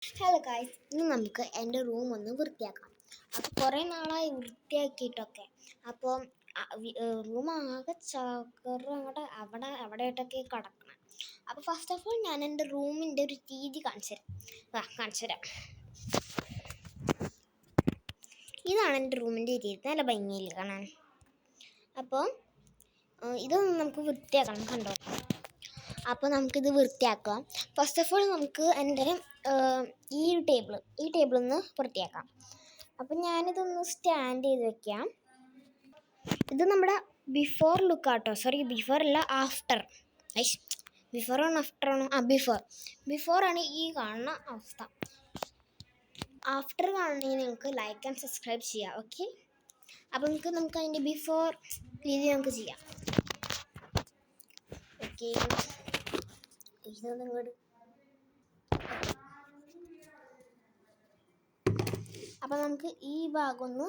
Hello guys, ഇന്ന് നമുക്ക് എൻ്റെ റൂം ഒന്ന് വൃത്തിയാക്കാം. അപ്പോൾ കുറേ നാളായി വൃത്തിയാക്കിയിട്ടൊക്കെ. അപ്പോൾ റൂം ആകെ ചകറ് അവിടെയായിട്ടൊക്കെ കിടക്കണം. അപ്പോൾ ഫസ്റ്റ് ഓഫ് ഓൾ ഞാൻ എൻ്റെ റൂമിൻ്റെ ഒരു രീതി കാണിച്ചു തരാം. ഇതാണ് എൻ്റെ റൂമിൻ്റെ രീതി, നല്ല ഭംഗിയിൽ കാണാൻ. അപ്പോൾ ഇതൊന്ന് നമുക്ക് വൃത്തിയാക്കണം, കണ്ടോ. അപ്പോൾ നമുക്കിത് വൃത്തിയാക്കാം. ഫസ്റ്റ് ഓഫ് ഓൾ നമുക്ക് എൻ്റെ ഈ ടേബിൾ ഒന്ന് വൃത്തിയാക്കാം. അപ്പം ഞാനിതൊന്ന് സ്റ്റാൻഡ് ചെയ്ത് വെക്കാം. ഇത് നമ്മുടെ ബിഫോർ ലുക്കാട്ടോ, സോറി ബിഫോർ അല്ല, ആഫ്റ്റർ. ബിഫോർ ആണ് ആഫ്റ്റർ ആണോ? ബിഫോർ ആണ് ഈ കാണുന്ന അവസ്ഥ. ആഫ്റ്റർ കാണണമെങ്കിൽ നിങ്ങൾക്ക് ലൈക്ക് ആൻഡ് സബ്സ്ക്രൈബ് ചെയ്യാം. ഓക്കെ, അപ്പം നമുക്ക് അതിൻ്റെ ബിഫോർ രീതി നമുക്ക് ചെയ്യാം. ഓക്കെ, ഇതൊന്നും ഇങ്ങോട്ട്. അപ്പോൾ നമുക്ക് ഈ ഭാഗം ഒന്ന്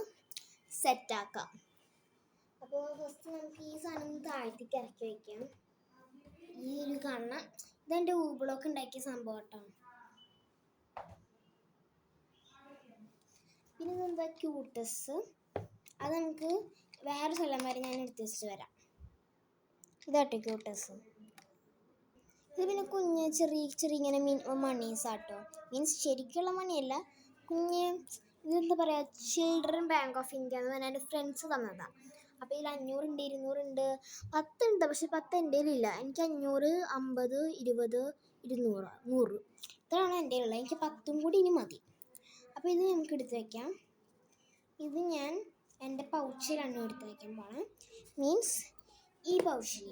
സെറ്റാക്കാം. അപ്പോൾ ഫസ്റ്റ് നമുക്ക് ഈ സാധനം താഴ്ത്തിക്ക് ഇറക്കി വയ്ക്കാം. ഈ ഒരു കാണാം, ഇതെൻ്റെ ഊബിളൊക്കെ ഉണ്ടാക്കിയ സംഭവം കേട്ടോ. പിന്നെ ഇതെന്താ ക്യൂട്ടസ്, അത് നമുക്ക് വേറെ സ്ഥലം വരെ ഞാൻ എടുത്ത് വെച്ചിട്ട് വരാം. ഇതാട്ടോ ക്യൂട്ടസ്. ഇത് പിന്നെ കുഞ്ഞ് ചെറിയ ഇങ്ങനെ മണീസാട്ടോ. മീൻസ് ശരിക്കുള്ള മണിയല്ല, കുഞ്ഞ്. ഇതെന്താ പറയുക, ചിൽഡ്രൻ ബാങ്ക് ഓഫ് ഇന്ത്യ എന്ന് പറഞ്ഞാൽ എൻ്റെ ഫ്രണ്ട്സ് തന്നതാണ്. അപ്പോൾ ഇതിൽ 500 ഉണ്ട്, 200 ഉണ്ട്, 10 ഉണ്ട്. പക്ഷെ 10 എൻ്റെ കയ്യിലില്ല. എനിക്ക് 500, 50, 20, 200, 100 ഇത്രയാണ് എൻ്റെ കയ്യിലുള്ളത്. എനിക്ക് 10 കൂടി ഇനി മതി. അപ്പോൾ ഇത് നമുക്ക് എടുത്ത് വയ്ക്കാം. ഇത് ഞാൻ എൻ്റെ പൗച്ചിലാണ് എടുത്ത് വയ്ക്കാൻ പോകണം. മീൻസ് ഈ പൗച്ചിൽ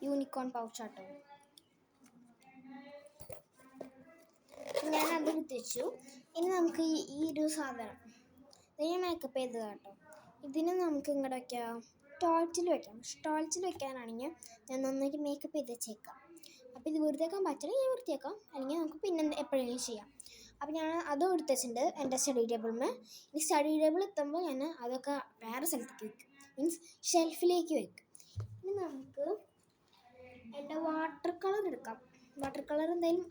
യൂണിക്കോൺ പൗച്ചാട്ടോ. ഞാൻ അത് എടുത്ത് വെച്ചു. ഇനി നമുക്ക് ഈ ഒരു സാധനം ഞാൻ മേക്കപ്പ് ചെയ്തത് കേട്ടോ. ഇതിന് നമുക്ക് ഇങ്ങോട്ട് വയ്ക്കാം, ടോയ്ലറ്റിൽ വയ്ക്കാം. ടോയ്ലറ്റിൽ വയ്ക്കാനാണെങ്കിൽ ഞാൻ നന്നായിട്ട് മേക്കപ്പ് ചെയ്ത് വെച്ചേക്കാം. അപ്പോൾ ഇത് വൃത്തിയാക്കാൻ പറ്റണമെങ്കിൽ ഞാൻ വൃത്തിയാക്കാം, അല്ലെങ്കിൽ നമുക്ക് പിന്നെ എപ്പോഴെങ്കിലും ചെയ്യാം. അപ്പോൾ ഞാൻ അതും എടുത്ത് വെച്ചിട്ടുണ്ട് എൻ്റെ സ്റ്റഡി ടേബിളിൽ. ഈ സ്റ്റഡി ടേബിൾ എത്തുമ്പോൾ ഞാൻ അതൊക്കെ വേറെ സ്ഥലത്തേക്ക് വെക്കും, മീൻസ് ഷെൽഫിലേക്ക് വെക്കും. ഇനി നമുക്ക് എൻ്റെ വാട്ടർ കളർ എടുക്കാം. വാട്ടർ കളർ എന്തായാലും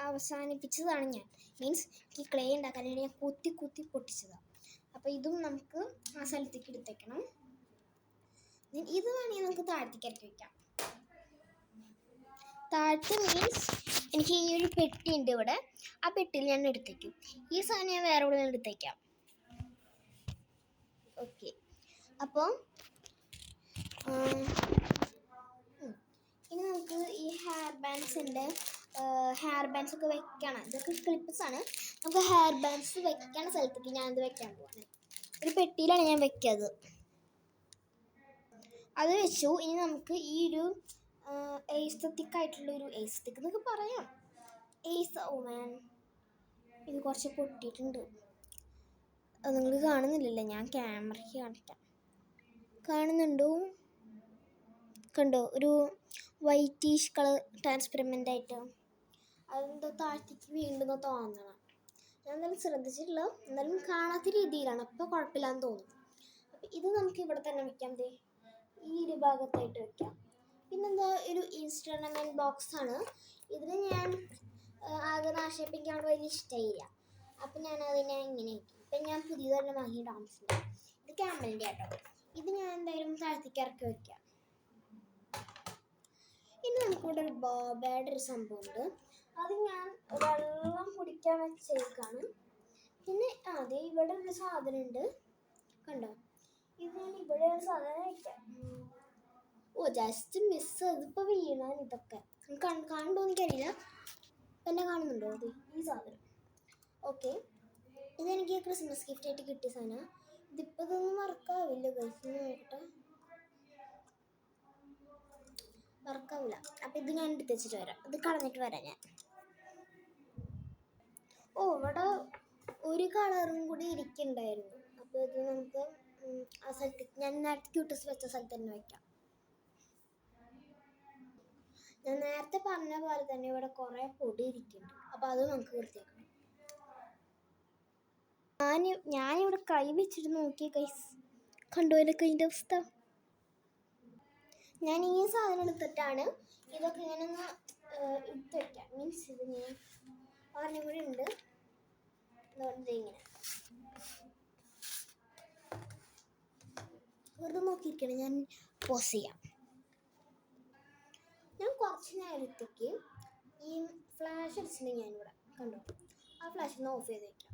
അവസാനിപ്പിച്ചതാണ് ഞാൻ. മീൻസ് ഈ ക്ലേ ഉണ്ടാക്കാനായിട്ട് ഞാൻ കുത്തി പൊട്ടിച്ചതാണ്. അപ്പോൾ ഇതും നമുക്ക് ആ സ്ഥലത്തേക്ക് എടുത്തേക്കണം. ഇത് വേണമെങ്കിൽ നമുക്ക് താഴത്തേക്ക് ഇറക്കി വയ്ക്കാം. താഴത്ത് മീൻസ് എനിക്ക് ഈ ഒരു പെട്ടി ഉണ്ട് ഇവിടെ, ആ പെട്ടിയിൽ ഞാൻ എടുത്തേക്കും. ഈ സാധനം ഞാൻ വേറെ ഇവിടെ നിന്ന് എടുത്തേക്കാം. ഓക്കെ, അപ്പോൾ ഇനി നമുക്ക് ഈ ഹെയർ ബാൻഡ്സ് ഒക്കെ വെക്കണം. ഇതൊക്കെ ക്ലിപ്സ് ആണ്. നമുക്ക് ഹെയർ ബാൻഡ്സ് വെക്കണ സ്ഥലത്തേക്ക് ഞാനത് വെക്കാൻ പോവാണ്. ഒരു പെട്ടിയിലാണ് ഞാൻ വെക്കുന്നത്. അത് വെച്ചു. ഇനി നമുക്ക് ഈ ഒരു എസ്തെറ്റിക് ആയിട്ടുള്ളൊരു എസ്തെറ്റിക് എന്നൊക്കെ പറയാം. ഇത് കുറച്ച് പൊട്ടിയിട്ടുണ്ട്. അത് നിങ്ങൾ കാണുന്നില്ലല്ലോ, ഞാൻ ക്യാമറയ്ക്ക് കാണിക്കാം. കാണുന്നുണ്ടോ? കണ്ടോ, ഒരു വൈറ്റിഷ് കളർ ട്രാൻസ്പെറൻറ്റ് ആയിട്ട്. അതെന്തോ താഴ്ത്തിക്ക് വീണ്ടും തോന്നണം. ഞാൻ എന്തായാലും ശ്രദ്ധിച്ചിട്ടില്ല, എന്നാലും കാണാത്ത രീതിയിലാണ്. അപ്പോൾ കുഴപ്പമില്ലാന്ന് തോന്നുന്നു. അപ്പം ഇത് നമുക്ക് ഇവിടെ തന്നെ വെക്കാം. ഈ ഒരു ഭാഗത്തായിട്ട് വെക്കാം. പിന്നെന്താ, ഒരു ഇൻസ്ട്രുമെൻറ്റ് ബോക്സാണ്. ഇതിന് ഞാൻ ആകെ നാശപ്പിക്കാൻ വലിയ ഇഷ്ടമില്ല. അപ്പം ഞാൻ അതിനെ ഇങ്ങനെ വയ്ക്കും. ഇപ്പം ഞാൻ പുതിയതന്നെ വാങ്ങിയ ഡാൻസിൻ്റെ ഇത് ക്യാമലിൻ്റെ ആട്ടോ. ഇത് ഞാൻ എന്തായാലും താഴ്ത്തിക്ക് ഇറക്കി വയ്ക്കാം. ഇനി നമുക്കിവിടെ ഒരു ബോബയുടെ ഒരു സംഭവമുണ്ട്. അത് ഞാൻ വെള്ളം കുടിക്കാൻ വെച്ചേക്കാണ്. പിന്നെ അതെ, ഇവിടെ ഒരു സാധനം ഉണ്ട്, കണ്ടോ. ഇത് ഞാൻ ഇവിടെ ഒരു സാധനം വയ്ക്കാം. ജസ്റ്റ് മിസ്, ഇതിപ്പോൾ വീണാൻ ഇതൊക്കെ കാണുമ്പോൾ എനിക്കറിയില്ല. എന്നെ കാണുന്നുണ്ടോ? അത് ഈ സാധനം. ഓക്കെ, ഇതെനിക്ക് ക്രിസ്മസ് ഗിഫ്റ്റ് ആയിട്ട് കിട്ടിയ സാധനം. ഇതിപ്പോൾ ഇതൊന്നും വർക്കാവില്ല ഗൈസ്, നോക്കട്ടെ. വർക്കാവില്ല. അപ്പം ഇത് ഞാൻ എടുത്ത് വെച്ചിട്ട് വരാം. ഇത് കളഞ്ഞിട്ട് വരാം ഞാൻ. ഇവിടെ ഒരു കളറും കൂടി ഇരിക്കുന്നുണ്ടായിരുന്നു. അപ്പോൾ ഇത് നമുക്ക് ആ സ്ഥലത്തേക്ക്, ഞാൻ നേരത്തെ ക്യൂട്ടസ് വെച്ച സ്ഥലത്ത് തന്നെ വയ്ക്കാം. ഞാൻ നേരത്തെ പറഞ്ഞ പോലെ തന്നെ ഇവിടെ കുറേ പൊടി ഇരിക്കുന്നുണ്ട്. അപ്പോൾ അത് നമുക്ക് വൃത്തിയാക്കണം. ഞാനിവിടെ കൈ വെച്ചിട്ട് നോക്കിയ ഗൈസ്, കണ്ടോ എൻ്റെ കൈൻ്റെ അവസ്ഥ. ഞാൻ ഈ സാധനം എടുത്തിട്ടാണ് ഇതൊക്കെ ഇങ്ങനെ ഒന്ന് എടുത്ത് വയ്ക്കാം. മീൻസ് ഇതിങ്ങനെ ഒരെണ്ണം കൂടി ഉണ്ട്. ഇങ്ങനെ വെറുതെ നോക്കിയിരിക്കണം. ഞാൻ പോസ് ചെയ്യാം. ഞാൻ കുറച്ച് നേരത്തേക്ക് ഈ ഫ്ലാഷ് അടിച്ചിട്ടുണ്ടെങ്കിൽ ഞാനിവിടെ കണ്ടോ, ആ ഫ്ലാഷ് ഒന്ന് ഓഫ് ചെയ്ത് വയ്ക്കാം.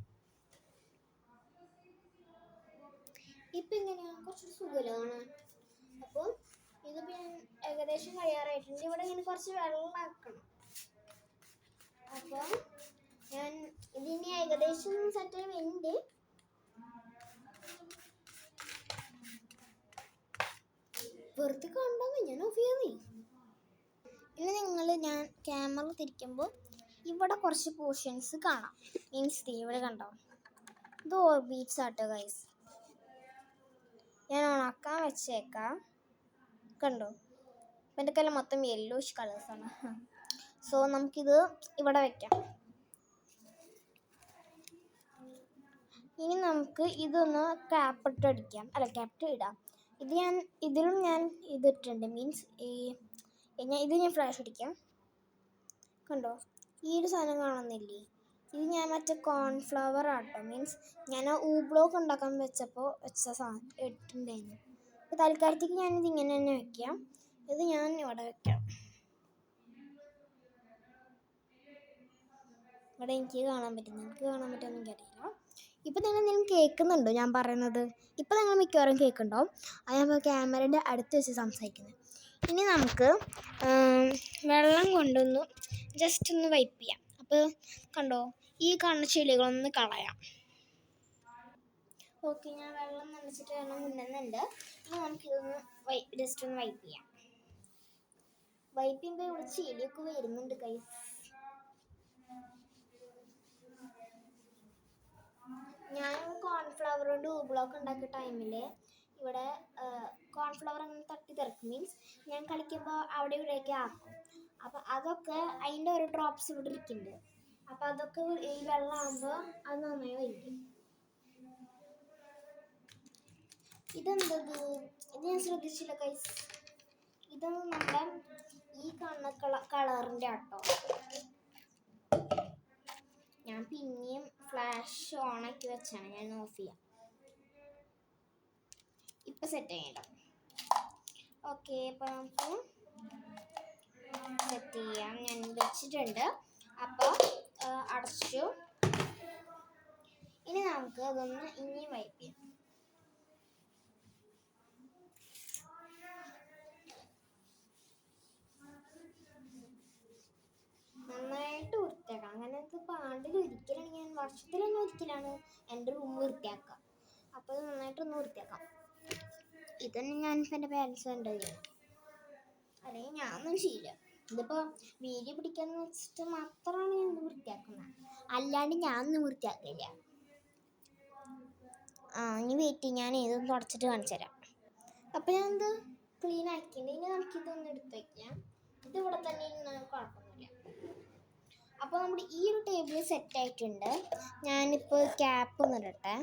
ഇപ്പം എങ്ങനെയാണ് കുറച്ചൊരു സുഖമല്ല കാണാൻ. അപ്പോൾ ഇതിപ്പോൾ ഞാൻ ഏകദേശം കഴിയാറായിട്ടുണ്ട്. ഇവിടെ ഇങ്ങനെ കുറച്ച് വെള്ളമാക്കണം. അപ്പോൾ ഞാൻ ഇതിനി ഏകദേശം സെറ്റായി വരുന്നുണ്ട്. വെറുതെ കണ്ടോ, ഞാൻ ഓഫ് ചെയ്തേ. ഇനി ഞാൻ ക്യാമറ തിരിക്കുമ്പോൾ ഇവിടെ കുറച്ച് പോർഷൻസ് കാണാം. മീൻസ് ഇവിടെ കണ്ടോ, ഇത് ഓർബിറ്റ്സ് ആട്ടോ ഗൈസ്. ഞാൻ ഉണക്കാൻ വെച്ചേക്കാം. കണ്ടോ, എൻ്റെ കയ്യിൽ മൊത്തം യെല്ലോഷ് കളേഴ്സാണ്. സോ നമുക്കിത് ഇവിടെ വെക്കാം. ഇനി നമുക്ക് ഇതൊന്ന് ക്യാപ്പിട്ട് അടിക്കാം. ക്യാപ്പിട്ട് ഇടാം. ഇതിലും ഞാൻ ഇതിട്ടുണ്ട്. മീൻസ് ഞാൻ ഫ്ലാഷ് അടിക്കാം. കണ്ടോ, ഈ ഒരു സാധനം കാണുന്നില്ലേ? ഇത് ഞാൻ മറ്റേ കോൺഫ്ലവർ ആട്ടോ. മീൻസ് ഞാൻ ബ്ലോക്ക് ഉണ്ടാക്കാൻ വെച്ച സാധനം ഇട്ടുണ്ടായിരുന്നു. അപ്പോൾ തൽക്കാലത്തേക്ക് ഞാനിത് ഇങ്ങനെ തന്നെ വെക്കാം. ഇത് ഞാൻ ഇവിടെ വെക്കാം. ഇവിടെ എനിക്ക് കാണാൻ പറ്റുന്നു. എനിക്ക് കാണാൻ പറ്റുമെന്ന് എനിക്കറിയില്ല. ഇപ്പം നിങ്ങൾ എന്തെങ്കിലും കേൾക്കുന്നുണ്ടോ ഞാൻ പറയുന്നത്? ഇപ്പം നിങ്ങൾ മിക്കവാറും കേൾക്കുന്നുണ്ടാവും. അത് ഞാൻ ക്യാമറയുടെ അടുത്ത് വെച്ച് സംസാരിക്കുന്നത്. ഇനി നമുക്ക് വെള്ളം കൊണ്ടൊന്ന് ജസ്റ്റ് ഒന്ന് വൈപ്പ് ചെയ്യാം. അപ്പോൾ കണ്ടോ, ഈ കാണുന്ന ചെളികളൊന്ന് കളയാം. ഓക്കെ, ഞാൻ വെള്ളം നനച്ചിട്ട് വെള്ളം മുന്നുന്നുണ്ട്. ഇനി നമുക്കിതൊന്ന് ജസ്റ്റ് ഒന്ന് വൈപ്പ് ചെയ്യാം. വൈപ്പ് ചെയ്യുമ്പോൾ ഇവിടെ ചെളിയൊക്കെ വരുന്നുണ്ട് കൈ. ഞാൻ കോൺഫ്ലവർ കൊണ്ട് ബ്ലോക്ക് ഉണ്ടാക്കിയ ടൈമിൽ ഇവിടെ കോൺഫ്ലവർ അങ്ങനെ തട്ടി തെറിക്കും. മീൻസ് ഞാൻ കളിക്കുമ്പോൾ അവിടെ ഇവിടെയൊക്കെ ആക്കും. അപ്പോൾ അതൊക്കെ അതിൻ്റെ ഓരോ ഡ്രോപ്സ് ഇവിടെ ഇരിക്കുന്നുണ്ട്. അപ്പോൾ അതൊക്കെ ഈ വെള്ളമാകുമ്പോൾ അത് നന്നായി വരും. ഇതെന്തത്? ഇത് ഞാൻ ശ്രദ്ധിച്ചില്ല കൈസ്. ഇതൊന്നും നമ്മുടെ ഈ കാണുന്ന കളറിൻ്റെ ആട്ടോ. ഞാൻ പിന്നെയും ഫ്ലാഷ് ഓണാക്കി വെച്ചാണ്. ഞാൻ ഓഫ് ചെയ്യാം. ഇപ്പം സെറ്റ് ചെയ്യണം. ഓക്കെ, അപ്പോൾ നമുക്ക് സെറ്റ് ചെയ്യാം. ഞാൻ വെച്ചിട്ടുണ്ട്. അപ്പോൾ അടച്ചു. ഇനി നമുക്ക് അതൊന്ന് ഇനി വൈപ്പ് ചെയ്യാം. നന്നായിട്ട് വൃത്തിയാക്കാം. അങ്ങനത്തെ ആണ്ടിൽ ഒരിക്കലാണ്, ഞാൻ വർഷത്തിൽ തന്നെ ഒരിക്കലാണ് എൻ്റെ റൂം വൃത്തിയാക്കുക. അപ്പോൾ ഇത് നന്നായിട്ടൊന്ന് വൃത്തിയാക്കാം. ഇതന്നെ ഞാൻ എൻ്റെ പാരൻസ് ഉണ്ട് ചെയ്യണം. അല്ലെങ്കിൽ ഞാനൊന്നും ചെയ്യില്ല. ഇതിപ്പോൾ വീഡിയോ പിടിക്കാന്ന് വെച്ചിട്ട് മാത്രമാണ് ഞാൻ ഇത് വൃത്തിയാക്കുന്നത്. അല്ലാണ്ട് ഞാനൊന്നും വൃത്തിയാക്കില്ല. ഇനി വെയിറ്റ്, ഞാൻ ഇതൊന്ന് തുടച്ചിട്ട് കാണിച്ചു തരാം. അപ്പോൾ ഞാനിത് ക്ലീൻ ആക്കിയിട്ടുണ്ട്. ഇനി നമുക്കിതൊന്ന് എടുത്ത് വയ്ക്കാം. ഇതിവിടെ തന്നെ ഇരുന്നാൽ കുഴപ്പമൊന്നുമില്ല. അപ്പോൾ നമ്മുടെ ഈ ഒരു ടേബിൾ സെറ്റ് ആയിട്ടുണ്ട്. ഞാനിപ്പോൾ ക്യാപ്പ് ഒന്ന് ഇടട്ടെ.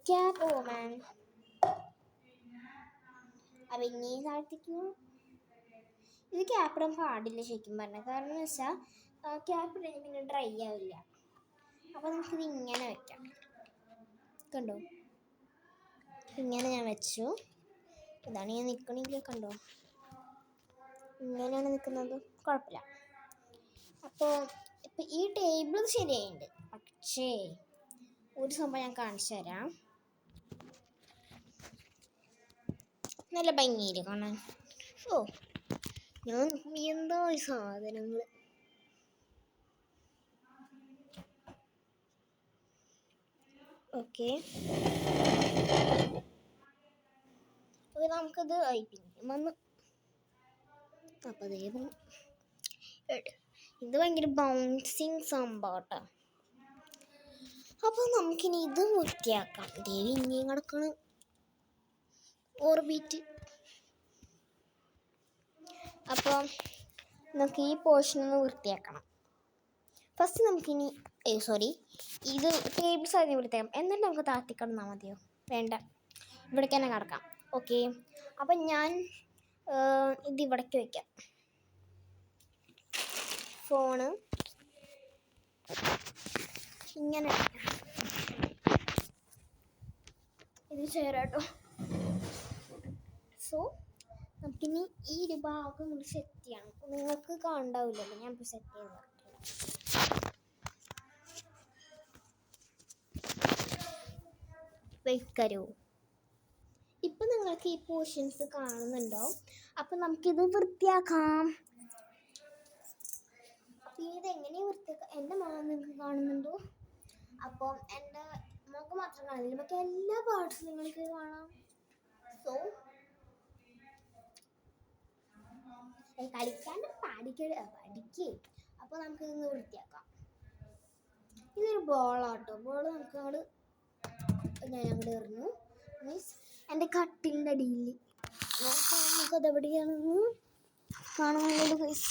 ക്യാപ്പ് മാൻ. അപ്പം ഇനി താഴത്തേക്ക് ഇത് ക്യാപ്പിടാൻ പാടില്ല ശരിക്കും പറഞ്ഞാൽ. കാരണം എന്ന് വെച്ചാൽ ക്യാപ്പിടാൻ പിന്നെ ഡ്രൈ ആവില്ല. അപ്പോൾ നമുക്കിത് ഇങ്ങനെ വെക്കാം. കണ്ടോ, ഇങ്ങനെ ഞാൻ വെച്ചു. ഇതാണ് ഞാൻ നിൽക്കണമെങ്കിൽ കണ്ടോ, ഇങ്ങനെയാണ് നിൽക്കുന്നത്. കുഴപ്പമില്ല. അപ്പോൾ ഇപ്പം ഈ ടേബിൾ ശരിയായിട്ടുണ്ട്. പക്ഷേ ഒരു സംഭവം ഞാൻ കാണിച്ചു തരാം. നല്ല ഭംഗിയില്ല കാണാൻ. ഞാൻ എന്താ ഈ സാധനങ്ങൾ. ഓക്കെ, നമുക്കത് പിന്നെ വന്ന് അപ്പം ഇത് ഭയങ്കര ബൗൺസിങ് സംഭവട്ടോ. അപ്പോൾ നമുക്കിനി ഇത് വൃത്തിയാക്കാം. ദേവി ഇനിയും കിടക്കണം ഓർബിറ്റ്. അപ്പോൾ നമുക്ക് ഈ പോർഷനൊന്ന് വൃത്തിയാക്കണം. ഫസ്റ്റ് നമുക്കിനി ഇത് ടേബിൾസ് ആദ്യം വൃത്തിയാക്കാം. എന്നിട്ട് നമുക്ക് താഴ്ത്തി കിടന്നാൽ മതിയോ? വേണ്ട, ഇവിടേക്ക് തന്നെ കിടക്കാം. ഓക്കെ, അപ്പം ഞാൻ ഇത് ഇവിടേക്ക് വയ്ക്കാം. ഫോണ് ഇങ്ങനെ ഇത് ചേരാട്ടോ. സോ നമുക്കിനി ഈ ഒരു ഭാഗം സെറ്റ് ചെയ്യണം. നിങ്ങൾക്ക് കാണണ്ടാവില്ലല്ലോ, ഞാൻ ഇപ്പോൾ സെറ്റ് ചെയ്ത് വെക്കരോ. ഇപ്പം നിങ്ങൾക്ക് ഈ പോർഷൻസ് കാണുന്നുണ്ടോ? അപ്പം നമുക്കിത് വൃത്തിയാക്കാം. ഇതെങ്ങനെ വൃത്തിയാക്കാം? എൻ്റെ മുഖം നിങ്ങൾക്ക് കാണുന്നുണ്ടോ? അപ്പം എൻ്റെ മുഖം മാത്രം കാണില്ല, ബാക്കി എല്ലാ പാർട്സും നിങ്ങൾക്ക് കാണാം. സോ കളിക്കാണ്ട് പഠിക്കേ. അപ്പോൾ നമുക്കിതൊന്ന് വൃത്തിയാക്കാം. ഇതൊരു ബോളാട്ടോ. ബോൾ നമുക്ക് ഞാൻ അങ്ങോട്ട് എറിഞ്ഞു. മീൻസ് എൻ്റെ കട്ടിലിൻ്റെ അടിയിൽ നമുക്കത് എവിടെയാണെന്ന് കാണുന്നുണ്ട് ഗൈസ്.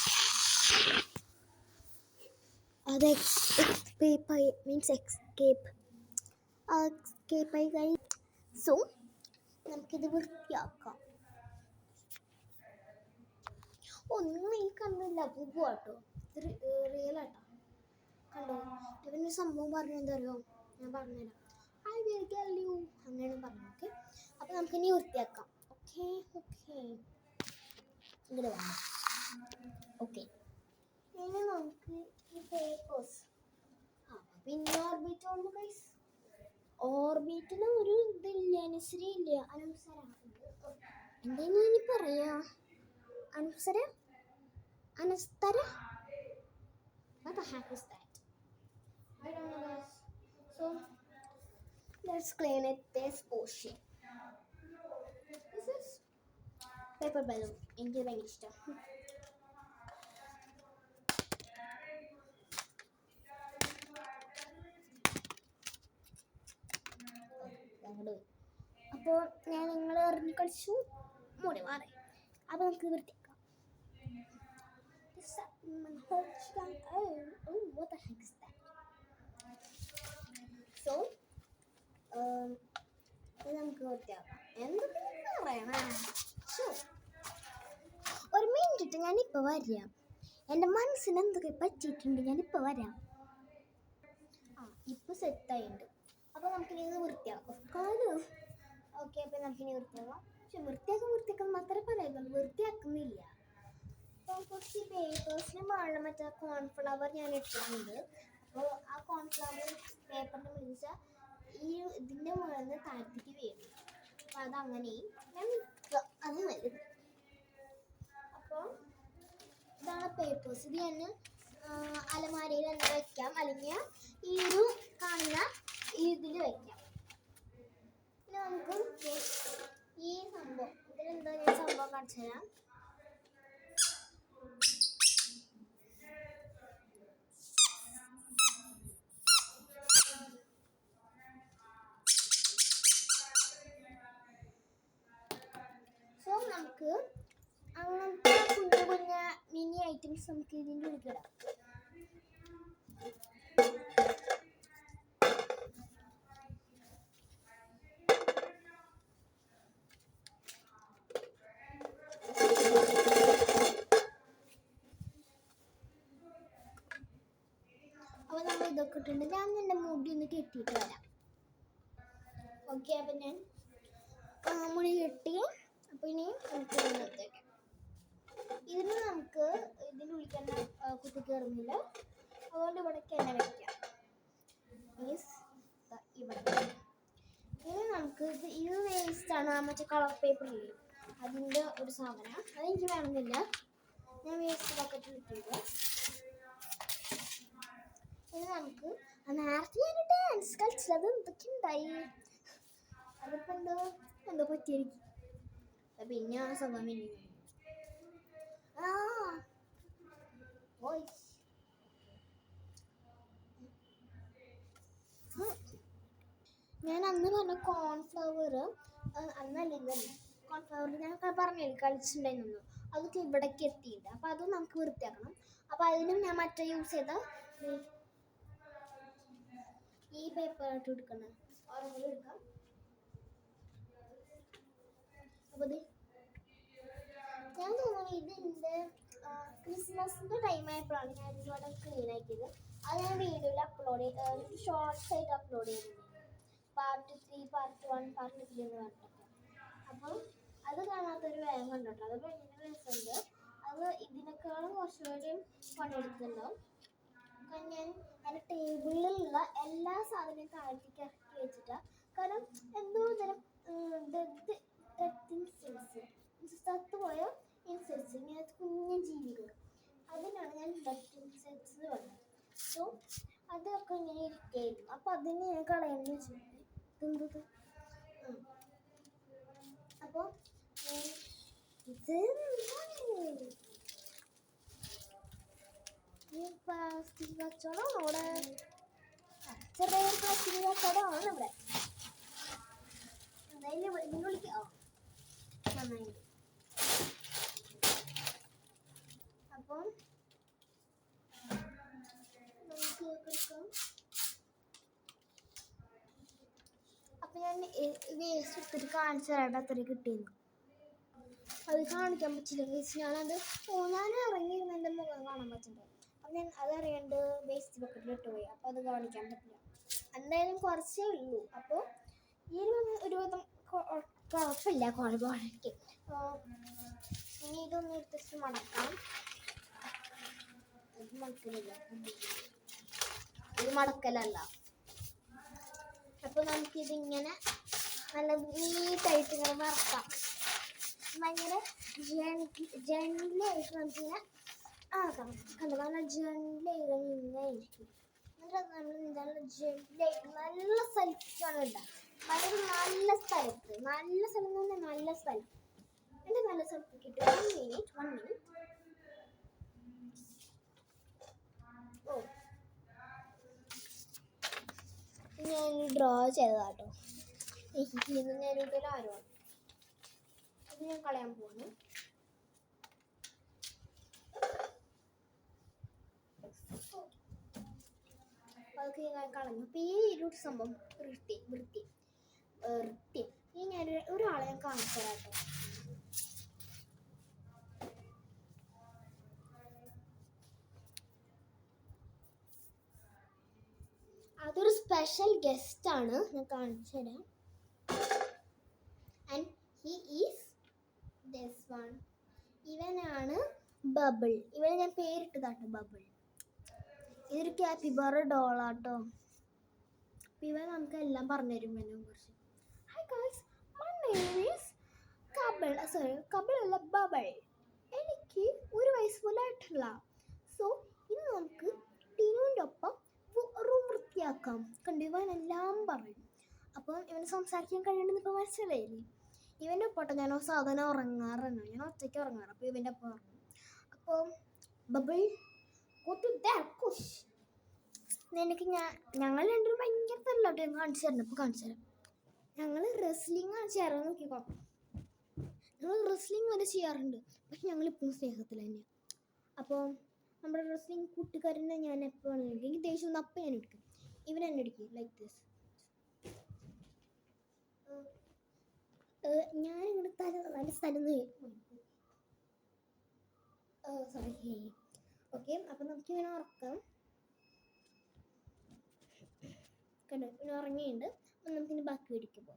അത് എക്സ്കേപ്പായി, മീൻസ് എക്സ്കേപ്പായി ഗൈസ്. സോ നമുക്കിത് വൃത്തിയാക്കാം. നിങ്ങൾ ഈ കണ്ടില്ല, പൂവാട്ടോ, ഇത് റിയലാട്ടോ. കണ്ടോ? ഇവനൊരു സംഭവം പറഞ്ഞു, എന്താ അറിയോ? ഞാൻ പറഞ്ഞുതരാം. ഐ വിൽ ടെൽ യു അങ്ങനെ പറഞ്ഞു. ഓക്കെ, അപ്പോൾ നമുക്കിനി വൃത്തിയാക്കാം. ഓക്കെ ഇങ്ങനെ വേണം. ഓക്കെ, ഇനി നമുക്ക് ഈ പേപ്പേഴ്സ് പിന്നെ ഓർബിറ്റ് ഉണ്ട് ഗൈസ്. ഓർബിറ്റിന് ഒരു ഇതില്ല, അനുസരില്ല, എന്തായിരുന്നു ഇനി പറയാ? അനസ്തര. What the heck is that? I don't know guys. So let's clean it this portion. This is paper balloon. എനിക്ക് ഭയങ്കര ഇഷ്ടം. അപ്പോൾ ഞാൻ നിങ്ങൾ എറിഞ്ഞ് കളിച്ചു മൂടി മാറി. അപ്പോൾ നമുക്ക് വൃത്തിയാക്കാം. What the heck is that? So നമുക്ക് വൃത്തിയാക്കാം. എന്തൊക്കെ പറയണം? ഒരു മിനിറ്റ്, ഞാനിപ്പോൾ വരാം. എൻ്റെ മനസ്സിന് എന്തൊക്കെ പറ്റിയിട്ടുണ്ട്, ഞാനിപ്പോൾ വരാം. ഇപ്പോൾ സെറ്റായിട്ടുണ്ട്. അപ്പോൾ നമുക്കിനി ഇത് വൃത്തിയാക്കാം. ഓക്കെ, അപ്പോൾ നമുക്കിനി വൃത്തിയാക്കാം. പക്ഷെ വൃത്തിയാക്കാൻ മാത്രമേ പറയുന്നുള്ളൂ, വൃത്തിയാക്കുന്നില്ല. അപ്പോൾ കുറച്ച് പേപ്പേഴ്സിന് മുകളിൽ മറ്റേ കോൺഫ്ലവർ ഞാൻ ഇട്ടിട്ടുണ്ട്. അപ്പോൾ ആ കോൺഫ്ലവർ പേപ്പറിൻ്റെ മുകളിൽ ഈ ഇതിൻ്റെ മുകളിൽ നിന്ന് താഴ്ത്തിക്ക് വീഴും. അപ്പോൾ അതങ്ങനെ ഞാൻ അത് വരും. അപ്പോൾ ഇതാണ് പേപ്പേഴ്സ്. ഇത് ഞാൻ അലമാരയിൽ തന്നെ വയ്ക്കാം, അല്ലെങ്കിൽ ഈ ഒരു കാണുന്ന ഇതിൽ വയ്ക്കാം. പിന്നെ നമുക്ക് ഈ സംഭവം ഇതിലെന്താ ഞാൻ സംഭവം കാണിച്ചു തരാം. സോ നമുക്ക് അങ്ങനത്തെ കുഞ്ഞ മിനി ഐറ്റംസ് നമുക്ക് ഇതിൻ്റെ ഉള്ളിലിടാം. അപ്പോൾ നമ്മൾ ഇതൊക്കെ ഇട്ടുണ്ട്. ഞാൻ എൻ്റെ മുടി ഒന്ന് കെട്ടിയിട്ട് വരാം. ഓക്കെ, അപ്പം ഞാൻ മുടി കെട്ടി. അപ്പോൾ ഇനി നമുക്ക് ഇന്നത്തേക്ക് ഇതിന് നമുക്ക് ഇതിൻ്റെ ഉള്ളിൽ തന്നെ കുത്തി കയറുന്നില്ല, അതുകൊണ്ട് ഇവിടേക്ക് തന്നെ വയ്ക്കാം. മീൻസ് ഇവിടെ ഇനി നമുക്ക് ഇത് വേസ്റ്റാണ്. ആ മറ്റേ കളർ പേപ്പറില്ലേ, അതിൻ്റെ ഒരു സാധനം, അതെനിക്ക് വേണമെന്നില്ല, ഞാൻ വേസ്റ്റ് ബക്കറ്റിൽ ഇട്ടിട്ട്. ഇനി നമുക്ക് നേരത്തെ ഞാൻ ഡാൻസ് കളിച്ചത് എന്തൊക്കെ ഉണ്ടായി, അതിപ്പോൾ എന്തോ പറ്റിയിരിക്കും. പിന്നെ ആ സംഭവം ഞാൻ അന്ന് പറഞ്ഞ കോൺഫ്ലവർ അന്നല്ലേ കോൺഫ്ലവർ ഞാൻ പറഞ്ഞില്ല കളിച്ചിട്ടുണ്ടായിരുന്നു, അതൊക്കെ ഇവിടേക്ക് എത്തിയിട്ടുണ്ട്. അപ്പോൾ അത് നമുക്ക് വൃത്തിയാക്കണം. അപ്പോൾ അതിനും ഞാൻ മറ്റേ യൂസ് ചെയ്ത ഈ പേപ്പർ ആയിട്ട് എടുക്കണം. ഓരോന്നും എടുക്കാം. അപ്പോൾ ഞാൻ തോന്നുന്നു ഇതിൻ്റെ ക്രിസ്മസിൻ്റെ ടൈം ആയപ്പോഴാണ് ഞാൻ ഇതിവിടെ ക്ലീൻ ആക്കിയത്. അത് ഞാൻ വീഡിയോയിൽ അപ്ലോഡ് ചെയ്ത് ഷോർട്സ് ആയിട്ട് അപ്ലോഡ് ചെയ്തിട്ടുണ്ട്. പാർട്ട് 3, പാർട്ട് 1, പാർട്ട് 3 എന്ന് പറഞ്ഞിട്ടൊക്കെ. അപ്പം അത് കാണാത്തൊരു വേഗം കണ്ടോട്ടോ. അത് ഭയങ്കര രസമുണ്ട്. അത് ഇതിനേക്കാളും കുറച്ചുകൂടി പണിയെടുത്തിട്ടുണ്ടാവും. ഞാൻ എൻ്റെ ടേബിളിലുള്ള എല്ലാ സാധനവും താഴത്തേക്ക് ഇറക്കി വെച്ചിട്ടാണ്. കാരണം എന്തോ തരം ചത്തുപോയ ഇൻസെക്ട്സ്, ഇങ്ങനെ കുഞ്ഞൻ ജീവികൾ, അതിനാണ് ഞാൻ ഡെത്ത് ഇൻസെക്ട്സ് എന്ന് പറഞ്ഞത്. സോ അതൊക്കെ ഇങ്ങനെ ഇരിക്കുകയായിരുന്നു. അപ്പം അതിനെ ഞാൻ കളയാമെന്ന് വെച്ചിട്ടുണ്ട്. അപ്പോൾ ഇത് പ്ലാസ്റ്റിക് കച്ചവടം അവിടെ ചെറിയൊരു പ്ലാസ്റ്റിക് കച്ചവടമാണ് ഇവിടെ. എന്തായാലും ഇതിന് വിളിക്കാം നന്നായി. അപ്പം നമുക്ക് എടുക്കാം. അപ്പം ഞാൻ വേസ്റ്റ് എടുത്തിട്ട് കാണിച്ചു തരാണ്ട് അത്ര കിട്ടിയിരുന്നു. അത് കാണിക്കാൻ പറ്റില്ല. ഞാനത് ഞാൻ ഇറങ്ങിയിരുന്ന എൻ്റെ മുഖം കാണാൻ പറ്റുന്നുണ്ട്. അപ്പം ഞാൻ അതറിയാണ്ട് വേസ്റ്റ് ബക്കറ്റിൽ ഇട്ട് പോയി. അപ്പോൾ അത് കാണിക്കാൻ പറ്റില്ല. എന്തായാലും കുറച്ചേ ഉള്ളൂ. അപ്പോൾ ഈ ഒരു വിധം കുഴപ്പമില്ല ക്വാളിറ്റി. ഇനി ഇതൊന്ന് എടുത്തിട്ട് മടക്കാം. ഇത് മടക്കലില്ല, ഇത് മടക്കലല്ല. അപ്പോൾ നമുക്കിതിങ്ങനെ നല്ല നീറ്റായിട്ട് ഇങ്ങനെ വറക്കാം. ഭയങ്കര ജെന്റിലായിട്ട് നമുക്കിങ്ങനെ ആക്കാം. കണ്ടോ, നല്ല ജെന്റിലായിട്ട് ഇങ്ങനെ ഇരിക്കും. എന്നിട്ട് നമ്മൾ നല്ല ജെന്റിലായിട്ട് നല്ല സ്ഥലത്താണ് ഉണ്ടാകും. ഭയങ്കര നല്ല സ്ഥലത്ത്, നല്ല സ്ഥലം എന്ന് പറഞ്ഞാൽ നല്ല സ്ഥലം. എൻ്റെ നല്ല സ്ഥലത്ത് കിട്ടും. 1 മിനിറ്റ്. ഓ, ഞാൻ ഡ്രോ ചെയ്തതാട്ടോ. ഞാനിതൊരു ആരോ അത് ഞാൻ കളയാൻ പോകുന്നു. അതൊക്കെ ഞാൻ കളഞ്ഞു. അപ്പം ഈ ഒരു സംഭവം വൃത്തി ഈ ഞാൻ ഒരാളെ ഞാൻ കാണിച്ചു തരാട്ടോ. അതൊരു സ്പെഷ്യൽ ഗസ്റ്റ് ആണ്, ഞാൻ കാണിച്ചു തരാം. And he is this one. ഇവനാണ് ബബിൾ. ഇവനെ ഞാൻ പേരിട്ടതാട്ടോ, ബബിൾ. ഇതൊരു ക്യാപിബാറ ഡോളാട്ടോ. ഇവൻ നമുക്ക് എല്ലാം പറഞ്ഞുതരും ഇവനെ കുറിച്ച്. Hi guys, my name is കബിൾ. കബിൾ അല്ല, ബബിൾ. എനിക്ക് 1 വയസ്സ് പോലും ആയിട്ടില്ല. സോ ഇന്ന് നമുക്ക് ടീനുവിൻ്റെ ഒപ്പം റൂം വൃത്തിയാക്കാം. കണ്ടു, ഇവൻ എല്ലാം പറയും. അപ്പം ഇവന് സംസാരിക്കാൻ കഴിയണമെന്ന് ഇപ്പോൾ മനസ്സിലായില്ലേ. ഇവൻ്റെ ഒപ്പോട്ടോ ഞാൻ സാധനം ഉറങ്ങാറുണ്ട്. ഞാൻ ഒറ്റയ്ക്ക് ഉറങ്ങാറ്. അപ്പോൾ ഇവൻ്റെ ഒപ്പം ഉറങ്ങും. അപ്പോൾ ബബിൾ എനിക്ക് ഞങ്ങൾ രണ്ടും ഭയങ്കര തല്ലോട്ടോ. ഞാൻ കാണിച്ചു തരണം. ഇപ്പോൾ കാണിച്ചു തരാം. ഞങ്ങൾ റെസ്ലിംഗ് ആണ് ചെയ്യാറ്. നോക്കിക്കോ, ഞങ്ങൾ റെസ്ലിംഗ് വരെ ചെയ്യാറുണ്ട്. പക്ഷെ ഞങ്ങളിപ്പോഴും സ്നേഹത്തിൽ തന്നെയാണ്. അപ്പോൾ നമ്മുടെ റെസ്ലിംഗ് കൂട്ടുകാരനെ ഞാൻ എപ്പോഴാണ് എനിക്ക് ദേഷ്യം ഒന്ന് അപ്പം ഞാൻ എടുക്കും. ഇവൻ എന്നെ എടുക്കും ലൈക്ക് ദിസ്. ഞാനിങ്ങനെ നല്ല സ്ഥലം സോറി. ഓക്കെ, അപ്പം നമുക്കിങ്ങനെ ഉറക്കാം. കണ്ടോ, പിന്നെ ഉറങ്ങിയിട്ടുണ്ട്. അപ്പം നമുക്കിനി ബാക്കി പിടിക്കുമ്പോൾ